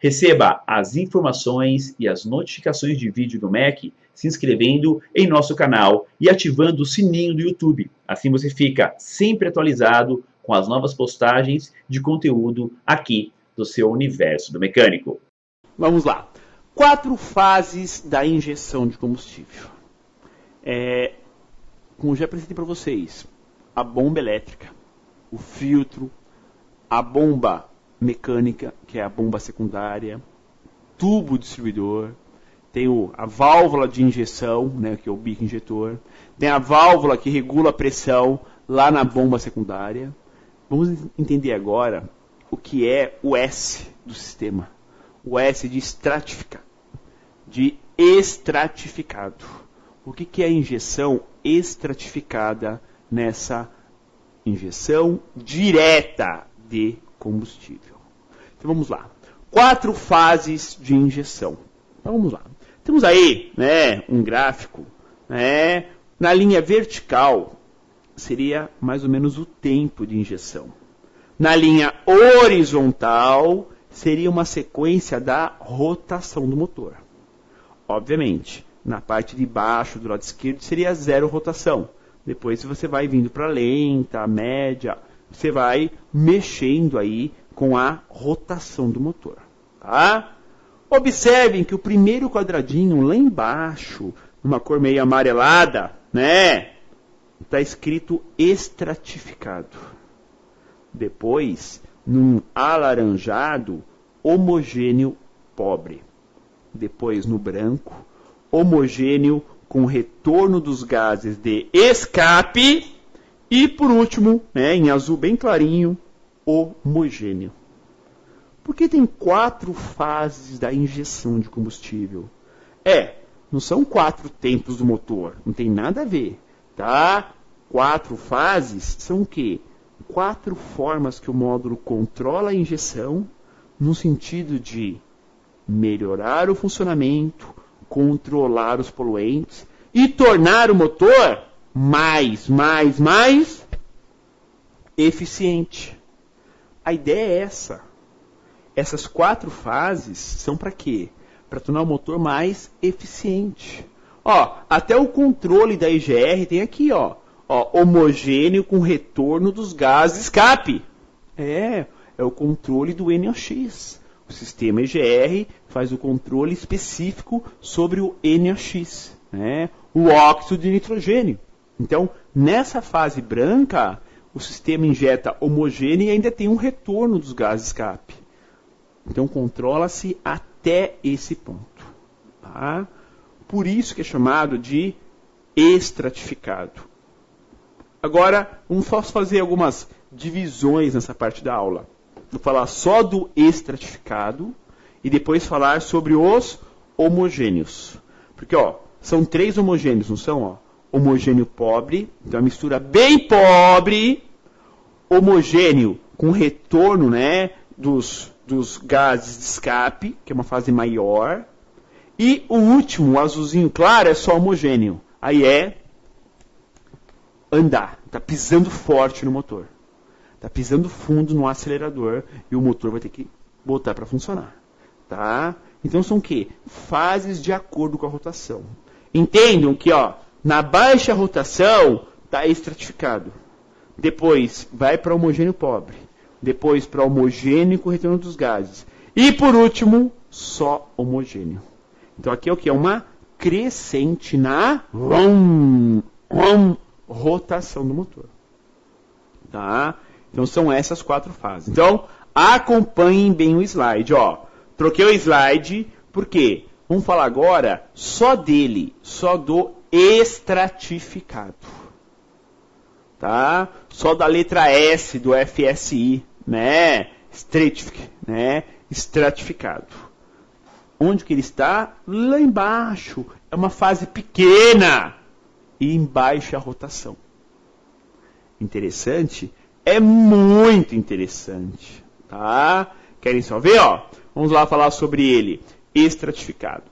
Receba as informações e as notificações de vídeo do MEC se inscrevendo em nosso canal e ativando o sininho do YouTube. Assim você fica sempre atualizado com as novas postagens de conteúdo aqui do seu universo do mecânico. Vamos lá. 4 fases da injeção de combustível. Como já apresentei para vocês, a bomba elétrica, o filtro, a bomba mecânica, que é a bomba secundária, tubo distribuidor, tem a válvula de injeção, né, que é o bico injetor, tem a válvula que regula a pressão lá na bomba secundária. Vamos entender agora o que é o S do sistema. O S de estratificado. O que é a injeção estratificada nessa injeção direta de combustível? Então vamos lá. 4 fases de injeção. Então vamos lá. Temos aí, né, um gráfico, né, na linha vertical seria mais ou menos o tempo de injeção. Na linha horizontal seria uma sequência da rotação do motor. Obviamente, na parte de baixo do lado esquerdo seria 0 rotação. Depois você vai vindo para lenta, média, você vai mexendo aí com a rotação do motor. Tá? Observem que o primeiro quadradinho lá embaixo, numa cor meio amarelada, né, está escrito estratificado. Depois, num alaranjado, homogêneo pobre. Depois, no branco, homogêneo com retorno dos gases de escape. E, por último, né, em azul bem clarinho, homogêneo. Por que tem 4 fases da injeção de combustível? Não são 4 tempos do motor, não tem nada a ver, tá? 4 fases são o quê? 4 formas que o módulo controla a injeção no sentido de melhorar o funcionamento, controlar os poluentes e tornar o motor mais eficiente. A ideia é essa. Essas 4 fases são para quê? Para tornar o motor mais eficiente. Até o controle da EGR tem aqui, homogêneo com retorno dos gases de escape. É o controle do NOx. O sistema EGR faz o controle específico sobre o NOx, né? O óxido de nitrogênio. Então, nessa fase branca, o sistema injeta homogêneo e ainda tem um retorno dos gases de escape. Então, controla-se até esse ponto. Tá? Por isso que é chamado de estratificado. Agora, vamos fazer algumas divisões nessa parte da aula. Vou falar só do estratificado e depois falar sobre os homogêneos. Porque, são 3 homogêneos, não são? Homogêneo pobre, então a mistura bem pobre. Homogêneo com retorno, né, dos gases de escape, que é uma fase maior. E o último, o azulzinho claro, é só homogêneo. Aí é andar, está pisando forte no motor. Está pisando fundo no acelerador e o motor vai ter que botar para funcionar. Tá? Então são o quê? Fases de acordo com a rotação. Entendam que na baixa rotação está estratificado. Depois vai para homogêneo pobre. Depois para homogêneo com retorno dos gases. E por último, só homogêneo. Então aqui é o que? É uma crescente na rotação do motor. Tá? Então são essas 4 fases. Então acompanhem bem o slide. Troquei o slide, por quê? Vamos falar agora só dele, só do estratificado. Tá? Só da letra S do FSI, né? Estratificado. Onde que ele está? Lá embaixo. É uma fase pequena e em baixa rotação. Interessante? É muito interessante. Tá? Querem só ver? Vamos lá falar sobre ele. Estratificado.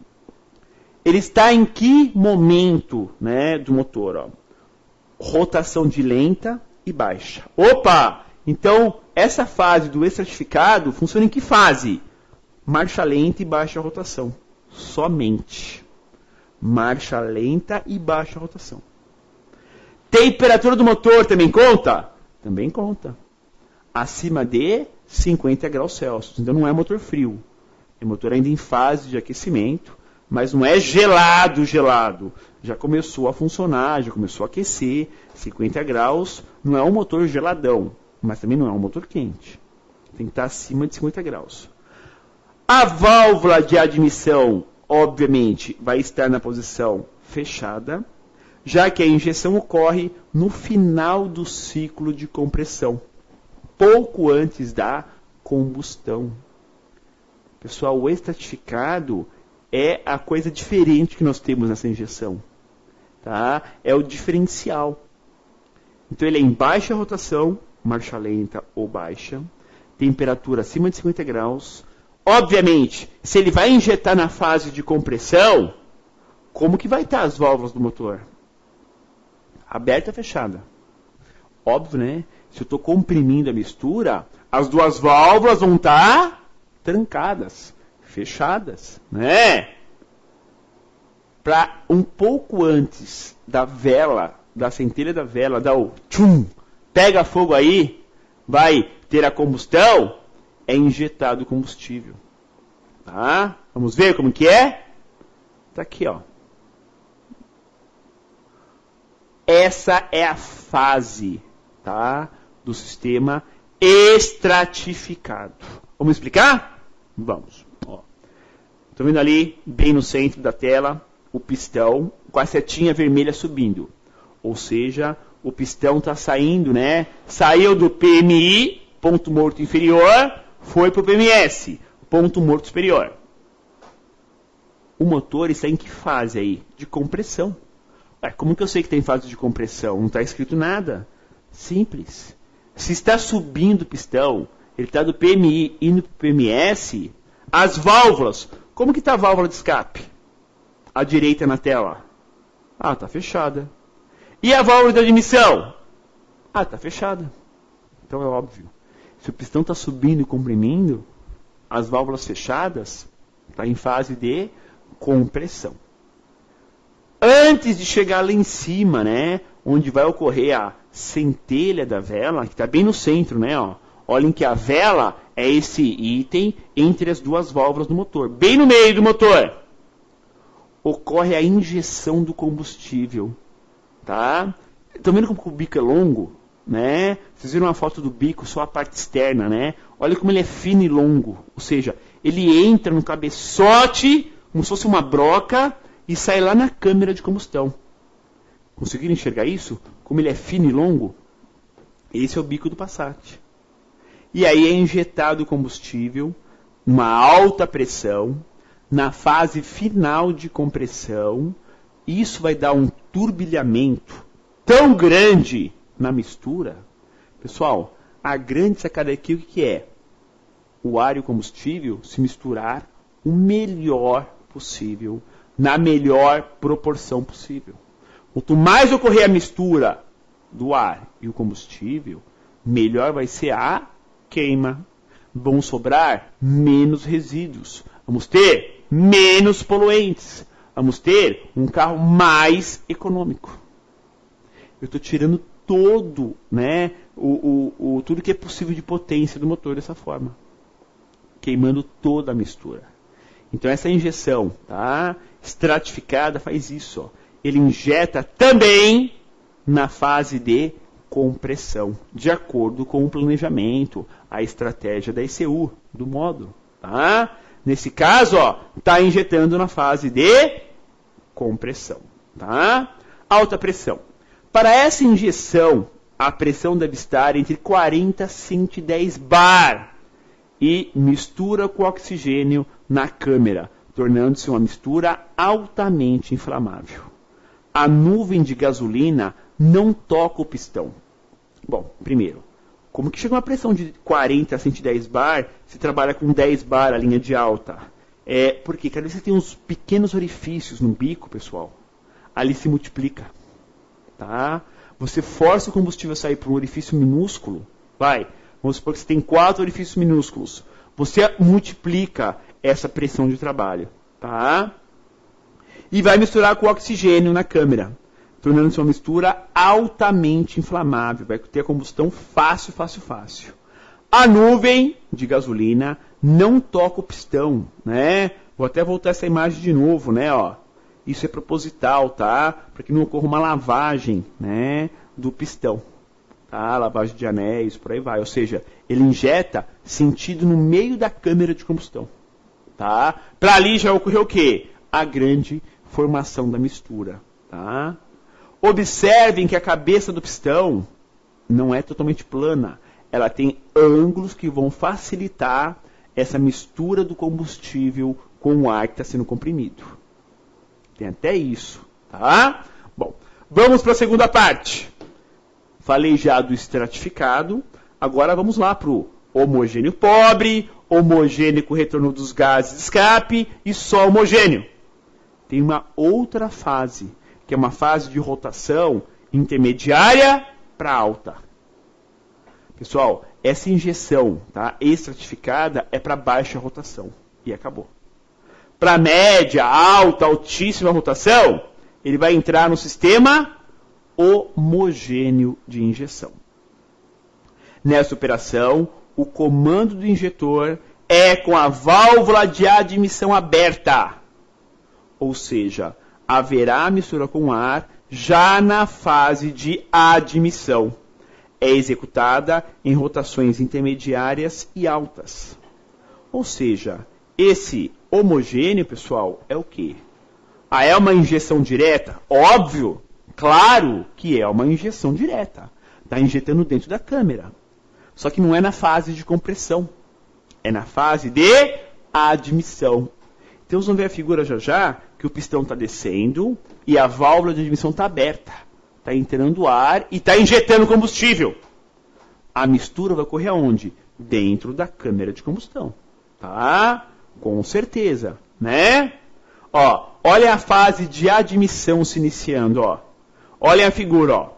Ele está em que momento, né, do motor? Rotação de lenta e baixa. Opa! Então, essa fase do estratificado funciona em que fase? marcha lenta e baixa rotação. Somente. Marcha lenta e baixa rotação. Temperatura do motor também conta? Também conta. Acima de 50 graus Celsius. Então não é motor frio. É motor ainda em fase de aquecimento, mas não é gelado, gelado. Já começou a funcionar, já começou a aquecer. 50 graus não é um motor geladão, mas também não é um motor quente. Tem que estar acima de 50 graus. A válvula de admissão, obviamente, vai estar na posição fechada, já que a injeção ocorre no final do ciclo de compressão, pouco antes da combustão. Pessoal, o estratificado é a coisa diferente que nós temos nessa injeção. Tá? É o diferencial. Então ele é em baixa rotação, marcha lenta ou baixa, temperatura acima de 50 graus. Obviamente, se ele vai injetar na fase de compressão, como que vai estar as válvulas do motor? Aberta ou fechada? Óbvio, né? Se eu estou comprimindo a mistura, as duas válvulas vão estar trancadas, fechadas, né? Para um pouco antes da vela, da centelha da vela, dá o tchum, pega fogo aí, vai ter a combustão, é injetado combustível. Tá? Vamos ver como que é? Tá aqui, ó. Essa é a fase, tá, do sistema estratificado. Vamos explicar? Vamos. Estão vendo ali, bem no centro da tela, o pistão com a setinha vermelha subindo. Ou seja, o pistão está saindo, né? Saiu do PMI, ponto morto inferior, foi para o PMS, ponto morto superior. O motor está em que fase aí? De compressão. Como que eu sei que tem fase de compressão? Não está escrito nada. Simples. Se está subindo o pistão, ele está do PMI indo para o PMS, as válvulas, como que está a válvula de escape? À direita na tela. Está fechada. E a válvula de admissão? Está fechada. Então é óbvio. Se o pistão está subindo e comprimindo, as válvulas fechadas está em fase de compressão. Antes de chegar lá em cima, né, onde vai ocorrer a centelha da vela, que está bem no centro, né, ó. Olhem que a vela é esse item entre as duas válvulas do motor. Bem no meio do motor, ocorre a injeção do combustível. Tá? Estão vendo como o bico é longo? Né? Vocês viram uma foto do bico, só a parte externa, né? Olha como ele é fino e longo. Ou seja, ele entra no cabeçote, como se fosse uma broca, e sai lá na câmara de combustão. Conseguiram enxergar isso? Como ele é fino e longo? Esse é o bico do Passat. E aí é injetado o combustível, uma alta pressão, na fase final de compressão. Isso vai dar um turbilhamento tão grande na mistura. Pessoal, a grande sacada aqui o que é? O ar e o combustível se misturar o melhor possível, na melhor proporção possível. Quanto mais ocorrer a mistura do ar e o combustível, melhor vai ser a queima. Vão sobrar menos resíduos. Vamos ter menos poluentes. Vamos ter um carro mais econômico. Eu estou tirando todo, né, tudo que é possível de potência do motor dessa forma. Queimando toda a mistura. Então essa injeção, tá, estratificada faz isso. Ó. Ele injeta também na fase de compressão, de acordo com o planejamento, a estratégia da ECU, do módulo. Tá? Nesse caso, está injetando na fase de compressão. Tá? Alta pressão. Para essa injeção, a pressão deve estar entre 40 e 110 bar e mistura com oxigênio na câmara, tornando-se uma mistura altamente inflamável. A nuvem de gasolina não toca o pistão. Bom, primeiro, como que chega uma pressão de 40 a 110 bar se trabalha com 10 bar a linha de alta? Porque cada vez que você tem uns pequenos orifícios no bico, pessoal, ali se multiplica. Tá? Você força o combustível a sair por um orifício minúsculo, vamos supor que você tem 4 orifícios minúsculos. Você multiplica essa pressão de trabalho, tá? E vai misturar com oxigênio na câmera, tornando-se uma mistura altamente inflamável. Vai ter a combustão fácil, fácil, fácil. A nuvem de gasolina não toca o pistão, né? Vou até voltar essa imagem de novo, né? Ó, isso é proposital, tá? Para que não ocorra uma lavagem, né, do pistão. Tá? Lavagem de anéis, por aí vai. Ou seja, ele injeta sentido no meio da câmara de combustão. Tá? Para ali já ocorreu o quê? A grande formação da mistura. Tá? Observem que a cabeça do pistão não é totalmente plana. Ela tem ângulos que vão facilitar essa mistura do combustível com o ar que está sendo comprimido. Tem até isso. Tá? Bom, vamos para a segunda parte. Falei já do estratificado, agora vamos lá para o homogêneo pobre, homogêneo com retorno dos gases de escape e só homogêneo. Tem uma outra fase, que é uma fase de rotação intermediária para alta. Pessoal, essa injeção, tá, estratificada é para baixa rotação e acabou. Para média, alta, altíssima rotação, ele vai entrar no sistema homogêneo de injeção. Nessa operação, o comando do injetor é com a válvula de admissão aberta, ou seja, haverá mistura com ar já na fase de admissão. É executada em rotações intermediárias e altas. Ou seja, esse homogêneo, pessoal, é o quê? É uma injeção direta? Óbvio! Claro que é uma injeção direta. Está injetando dentro da câmera. Só que não é na fase de compressão. É na fase de admissão. Então, vocês vão ver a figura já já, que o pistão está descendo e a válvula de admissão está aberta. Está entrando ar e está injetando combustível. A mistura vai ocorrer aonde? Dentro da câmara de combustão. Tá? Com certeza. Né? Ó, olha a fase de admissão se iniciando, ó. Olhem a figura, ó.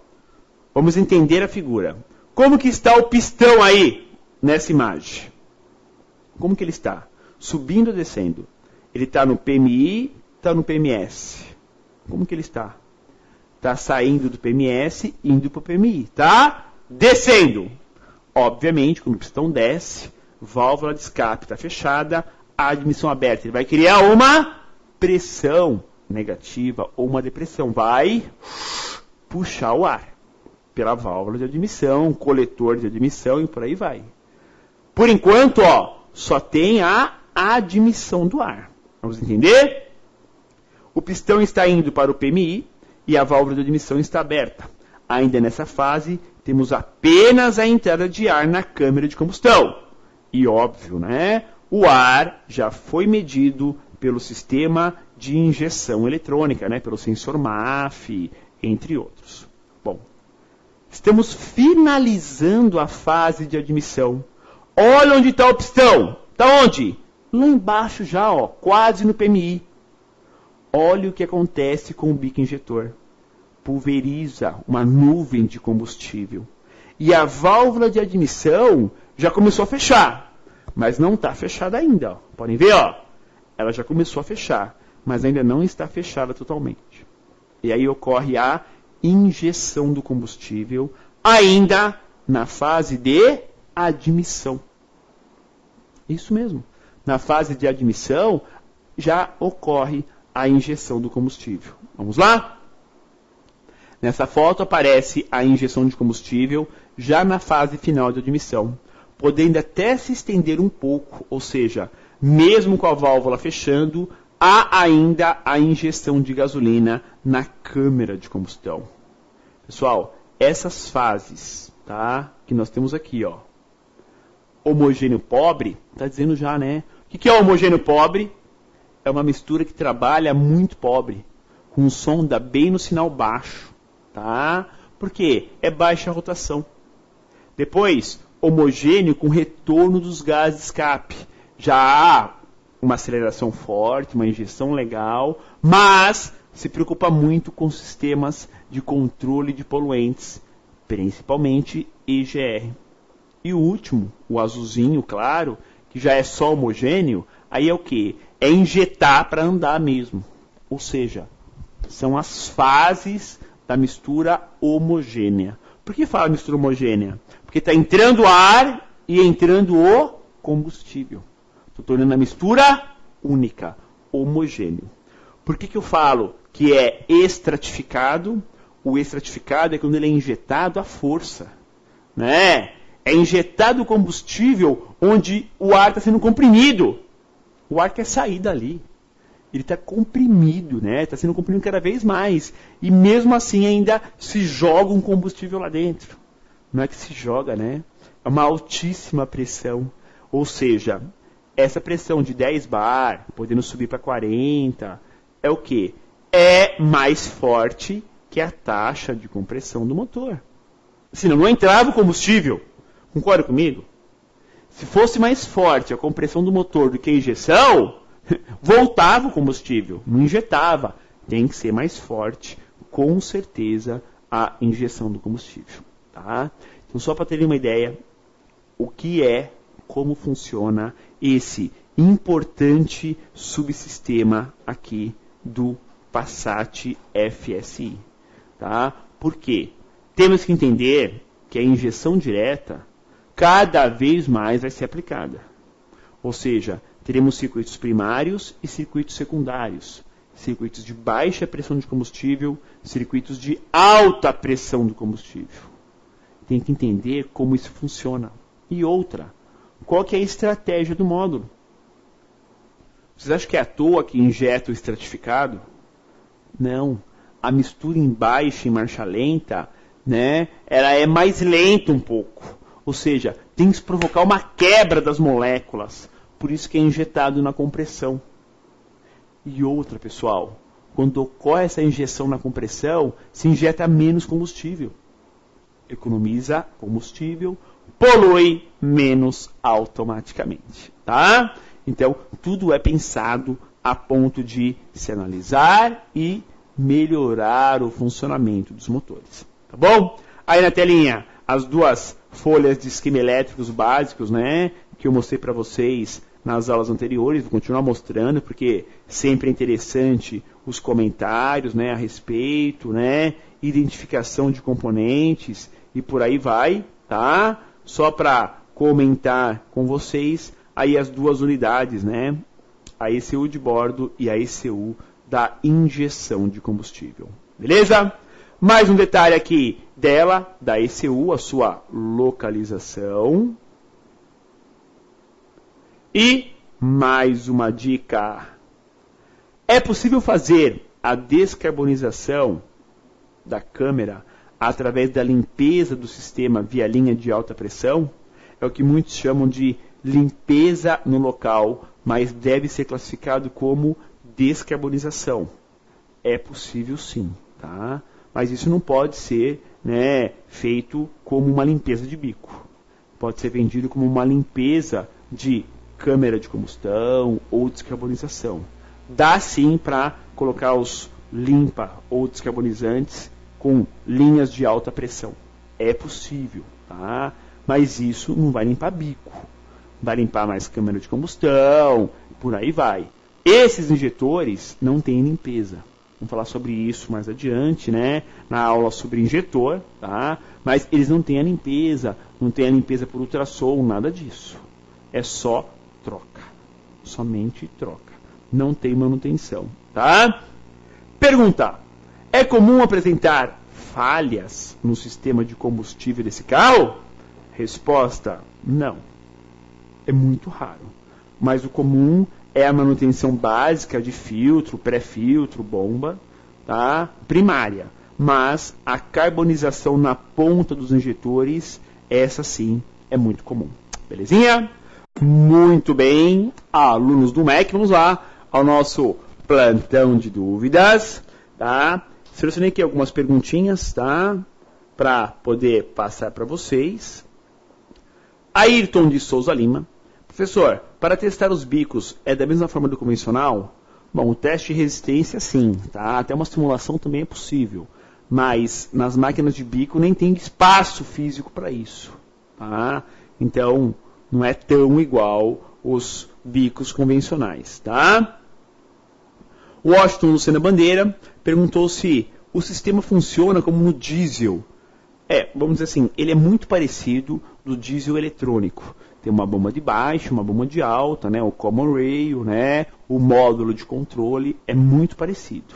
Vamos entender a figura. Como que está o pistão aí, nessa imagem? Como que ele está? Subindo ou descendo? Ele está no PMI, está no PMS. Como que ele está? Está saindo do PMS, indo para o PMI. Tá? Descendo. Obviamente, quando o pistão desce, válvula de escape está fechada, a admissão aberta. Ele vai criar uma pressão negativa ou uma depressão. Vai puxar o ar pela válvula de admissão, coletor de admissão e por aí vai. Por enquanto, ó, só tem a admissão do ar. Vamos entender? O pistão está indo para o PMI e a válvula de admissão está aberta. Ainda nessa fase, temos apenas a entrada de ar na câmara de combustão. E óbvio, né? O ar já foi medido pelo sistema de injeção eletrônica, né? Pelo sensor MAF, entre outros. Bom, estamos finalizando a fase de admissão. Olha onde está o pistão. Está onde? Lá embaixo já, ó, quase no PMI. Olha o que acontece com o bico injetor. Pulveriza uma nuvem de combustível. E a válvula de admissão já começou a fechar. Mas não está fechada ainda. Ó. Podem ver, ó. Ela já começou a fechar, mas ainda não está fechada totalmente. E aí ocorre a injeção do combustível, ainda na fase de admissão. Isso mesmo. Na fase de admissão, já ocorre a injeção do combustível. Vamos lá? Nessa foto aparece a injeção de combustível já na fase final de admissão, podendo até se estender um pouco, ou seja, mesmo com a válvula fechando, há ainda a injeção de gasolina na câmara de combustão. Pessoal, essas fases, tá, que nós temos aqui, ó, homogêneo pobre, está dizendo já, né? O que é homogêneo pobre? É uma mistura que trabalha muito pobre, com sonda bem no sinal baixo, tá? Porque é baixa rotação. Depois, homogêneo com retorno dos gases de escape. Já há uma aceleração forte, uma injeção legal, mas se preocupa muito com sistemas de controle de poluentes, principalmente EGR. E o último, o azulzinho claro, que já é só homogêneo, Aí é o quê? É injetar para andar mesmo. Ou seja, são as fases da mistura homogênea. Por que fala mistura homogênea? Porque está entrando ar e entrando o combustível. Estou tornando a mistura única, homogêneo. Por que eu falo que é estratificado? O estratificado é quando ele é injetado à força. Né? É injetado o combustível onde o ar está sendo comprimido. O ar quer sair dali. Ele está comprimido, né? Está sendo comprimido cada vez mais. E mesmo assim ainda se joga um combustível lá dentro. Não é que se joga, né? É uma altíssima pressão. Ou seja, essa pressão de 10 bar, podendo subir para 40, é o quê? É mais forte que a taxa de compressão do motor. Senão não entrava o combustível. Concorda comigo? Se fosse mais forte a compressão do motor do que a injeção, voltava o combustível, não injetava. Tem que ser mais forte, com certeza, a injeção do combustível. Tá? Então, só para terem uma ideia, o que é, como funciona esse importante subsistema aqui do Passat FSI. Tá? Por quê? Temos que entender que a injeção direta cada vez mais vai ser aplicada. Ou seja, teremos circuitos primários e circuitos secundários. Circuitos de baixa pressão de combustível, circuitos de alta pressão do combustível. Tem que entender como isso funciona. E outra, qual que é a estratégia do módulo? Vocês acham que é à toa que injeta o estratificado? Não. A mistura em baixa e marcha lenta, né, ela é mais lenta um pouco. Ou seja, tem que provocar uma quebra das moléculas. Por isso que é injetado na compressão. E outra, pessoal, quando ocorre essa injeção na compressão, se injeta menos combustível. Economiza combustível, polui menos automaticamente. Tá? Então, tudo é pensado a ponto de se analisar e melhorar o funcionamento dos motores. Tá bom? Aí na telinha, as duas folhas de esquema elétricos básicos, né, que eu mostrei para vocês nas aulas anteriores, vou continuar mostrando, porque sempre é interessante os comentários, né, a respeito, né, identificação de componentes e por aí vai, tá? Só para comentar com vocês, aí as duas unidades, né, a ECU de bordo e a ECU da injeção de combustível. Beleza? Mais um detalhe aqui dela, da ECU, a sua localização. E mais uma dica. É possível fazer a descarbonização da câmera através da limpeza do sistema via linha de alta pressão? É o que muitos chamam de limpeza no local, mas deve ser classificado como descarbonização. É possível sim, tá? Mas isso não pode ser, né, feito como uma limpeza de bico. Pode ser vendido como uma limpeza de câmara de combustão ou descarbonização. Dá sim para colocar os limpa ou descarbonizantes com linhas de alta pressão. É possível, tá? Mas isso não vai limpar bico. Vai limpar mais câmara de combustão, por aí vai. Esses injetores não têm limpeza. Vamos falar sobre isso mais adiante, né? Na aula sobre injetor, tá? Mas eles não têm a limpeza, não tem a limpeza por ultrassom, nada disso. É só troca. Somente troca. Não tem manutenção, tá? Pergunta: é comum apresentar falhas no sistema de combustível desse carro? Resposta: não. É muito raro. Mas o comum é a manutenção básica de filtro, pré-filtro, bomba, tá? Primária. Mas a carbonização na ponta dos injetores, essa sim é muito comum. Belezinha? Muito bem, alunos do MEC, vamos lá ao nosso plantão de dúvidas, tá? Selecionei aqui algumas perguntinhas, tá? Para poder passar para vocês. Ayrton de Souza Lima: professor, para testar os bicos é da mesma forma do convencional? Bom, o teste de resistência sim, tá? Até uma simulação também é possível, mas nas máquinas de bico nem tem espaço físico para isso, tá? Então não é tão igual os bicos convencionais, tá? Washington Lucena Bandeira perguntou se o sistema funciona como no diesel. Vamos dizer assim, ele é muito parecido do diesel eletrônico. Tem uma bomba de baixa, uma bomba de alta, né? O common rail, né? O módulo de controle é muito parecido.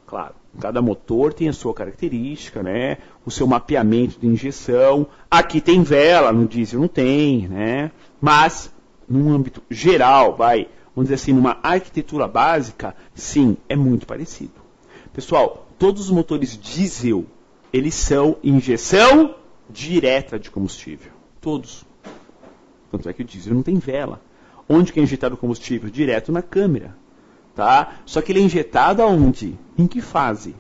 Claro, cada motor tem a sua característica, né? O seu mapeamento de injeção. Aqui tem vela, no diesel não tem, né? Mas, num âmbito geral, vamos dizer assim, numa arquitetura básica, sim, é muito parecido. Pessoal, todos os motores diesel, eles são injeção direta de combustível. Todos. Tanto é que o diesel não tem vela. Onde que é injetado o combustível? Direto na câmera. Tá? Só que ele é injetado aonde? Em que fase?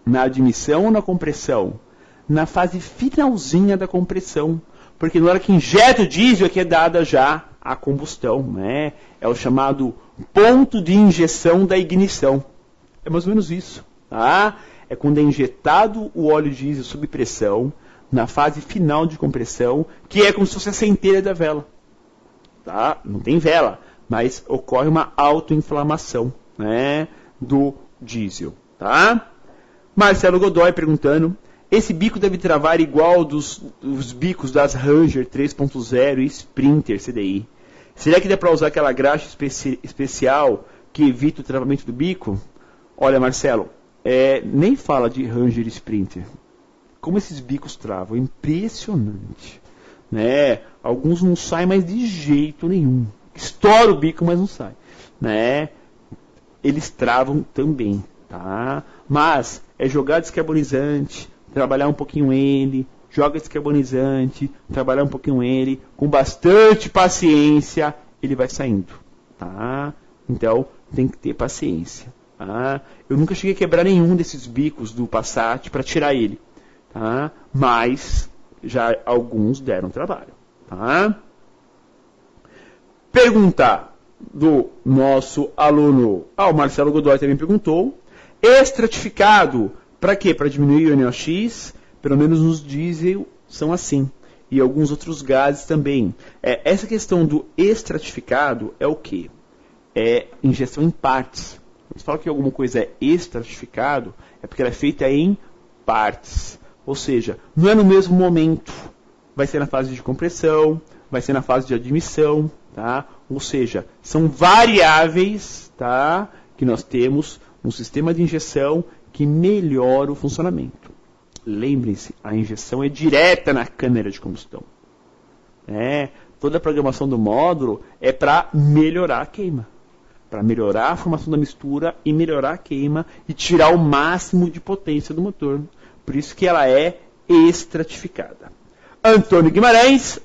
Na admissão ou na compressão? Na fase finalzinha da compressão. Porque na hora que injeta o diesel é que é dada já a combustão. Né? É o chamado ponto de injeção da ignição. É mais ou menos isso. Tá? É quando é injetado o óleo diesel sob pressão, na fase final de compressão, que é como se fosse a centelha da vela. Tá? Não tem vela, mas ocorre uma autoinflamação, né, do diesel. Tá? Marcelo Godoy perguntando, esse bico deve travar igual os bicos das Ranger 3.0 e Sprinter CDI. Será que dá para usar aquela graxa especial que evita o travamento do bico? Olha, Marcelo, nem fala de Ranger e Sprinter. Como esses bicos travam, é impressionante. Né? Alguns não saem mais de jeito nenhum. Estoura o bico, mas não sai. Né? Eles travam também. Tá? Mas é jogar descarbonizante, trabalhar um pouquinho ele, joga descarbonizante, trabalhar um pouquinho ele, com bastante paciência, ele vai saindo. Tá? Então, tem que ter paciência. Tá? Eu nunca cheguei a quebrar nenhum desses bicos do Passat para tirar ele. Tá? Mas já alguns deram trabalho. Tá? Pergunta do nosso aluno, o Marcelo Godoy também perguntou, estratificado, para quê? Para diminuir o NOx? Pelo menos nos diesel são assim. E alguns outros gases também. Essa questão do estratificado é o quê? É injeção em partes. Quando você fala que alguma coisa é estratificado, é porque ela é feita em partes. Ou seja, não é no mesmo momento. Vai ser na fase de compressão, vai ser na fase de admissão, tá? Ou seja, são variáveis, tá, que nós temos no sistema de injeção que melhora o funcionamento. Lembrem-se, a injeção é direta na câmara de combustão. Toda a programação do módulo é para melhorar a queima. Para melhorar a formação da mistura e melhorar a queima e tirar o máximo de potência do motor. Por isso que ela é estratificada. Antônio Guimarães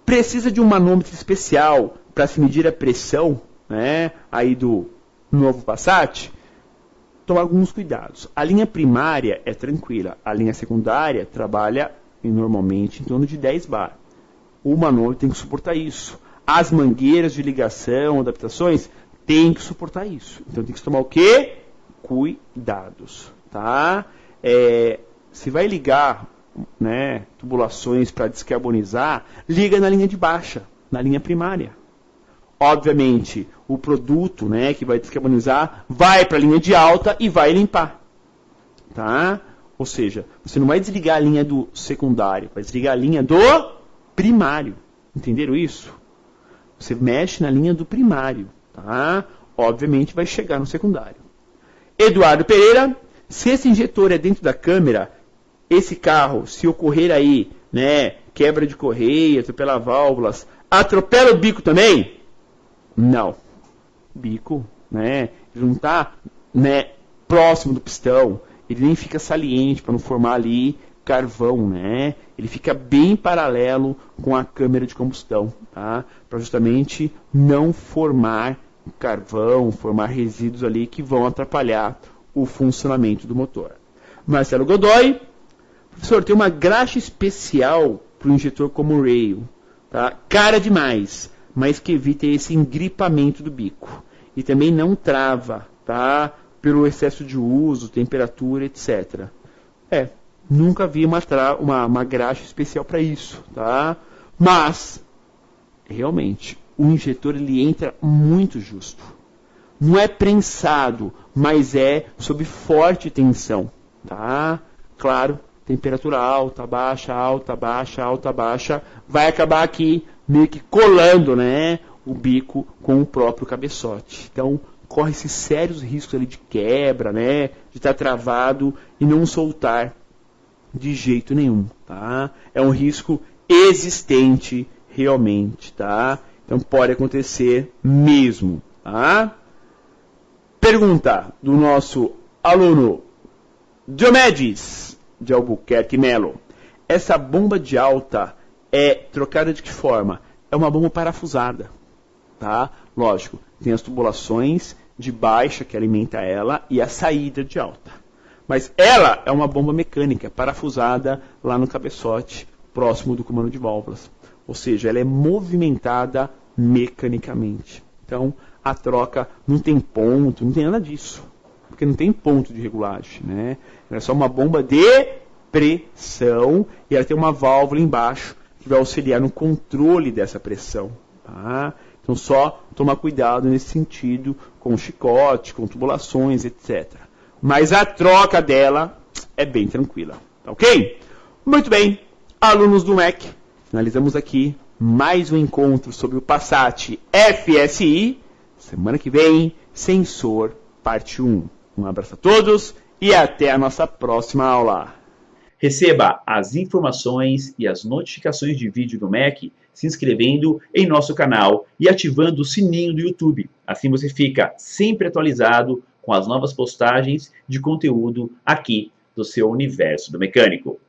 precisa de um manômetro especial para se medir a pressão, né, aí do novo Passat. Tomar alguns cuidados. A linha primária é tranquila. A linha secundária trabalha normalmente em torno de 10 bar. O manômetro tem que suportar isso. As mangueiras de ligação, adaptações, tem que suportar isso. Então tem que tomar o quê? Cuidados. Tá? Se vai ligar, né, tubulações para descarbonizar, liga na linha de baixa, na linha primária. Obviamente, o produto, né, que vai descarbonizar vai para a linha de alta e vai limpar. Tá? Ou seja, você não vai desligar a linha do secundário, vai desligar a linha do primário. Entenderam isso? Você mexe na linha do primário. Tá? Obviamente vai chegar no secundário. Eduardo Pereira, se esse injetor é dentro da câmera, esse carro, se ocorrer aí, né, quebra de correia, atropela válvulas, atropela o bico também? Não. Bico, né, ele não está, né, próximo do pistão, ele nem fica saliente para não formar ali carvão, né? Ele fica bem paralelo com a câmara de combustão, tá? Para justamente não formar carvão, formar resíduos ali que vão atrapalhar o funcionamento do motor. Marcelo Godoy, professor, tem uma graxa especial para o injetor como rail, tá? Cara demais, mas que evita esse engripamento do bico e também não trava, tá? Pelo excesso de uso, temperatura, etc. Nunca vi uma graxa especial para isso, tá? Mas, realmente, o injetor ele entra muito justo. Não é prensado, mas é sob forte tensão, tá? Claro, temperatura alta, baixa, alta, baixa, alta, baixa, vai acabar aqui meio que colando, né, o bico com o próprio cabeçote. Então, corre-se sérios riscos ali de quebra, né, de estar travado e não soltar de jeito nenhum, tá? É um risco existente realmente, tá? Então pode acontecer mesmo, tá? Pergunta do nosso aluno Diomedes de Albuquerque Melo. Essa bomba de alta é trocada de que forma? É uma bomba parafusada, tá? Lógico, tem as tubulações de baixa que alimenta ela e a saída de alta. Mas ela é uma bomba mecânica parafusada lá no cabeçote, próximo do comando de válvulas. Ou seja, ela é movimentada mecanicamente. Então, a troca não tem ponto, não tem nada disso. Porque não tem ponto de regulagem, né? Ela é só uma bomba de pressão e ela tem uma válvula embaixo que vai auxiliar no controle dessa pressão, tá? Então, só tomar cuidado nesse sentido com chicote, com tubulações, etc. Mas a troca dela é bem tranquila, tá ok? Muito bem, alunos do MEC, finalizamos aqui mais um encontro sobre o Passat FSI. Semana que vem, sensor, parte 1. Um abraço a todos e até a nossa próxima aula. Receba as informações e as notificações de vídeo do MEC se inscrevendo em nosso canal e ativando o sininho do YouTube. Assim você fica sempre atualizado com as novas postagens de conteúdo aqui do seu universo do mecânico.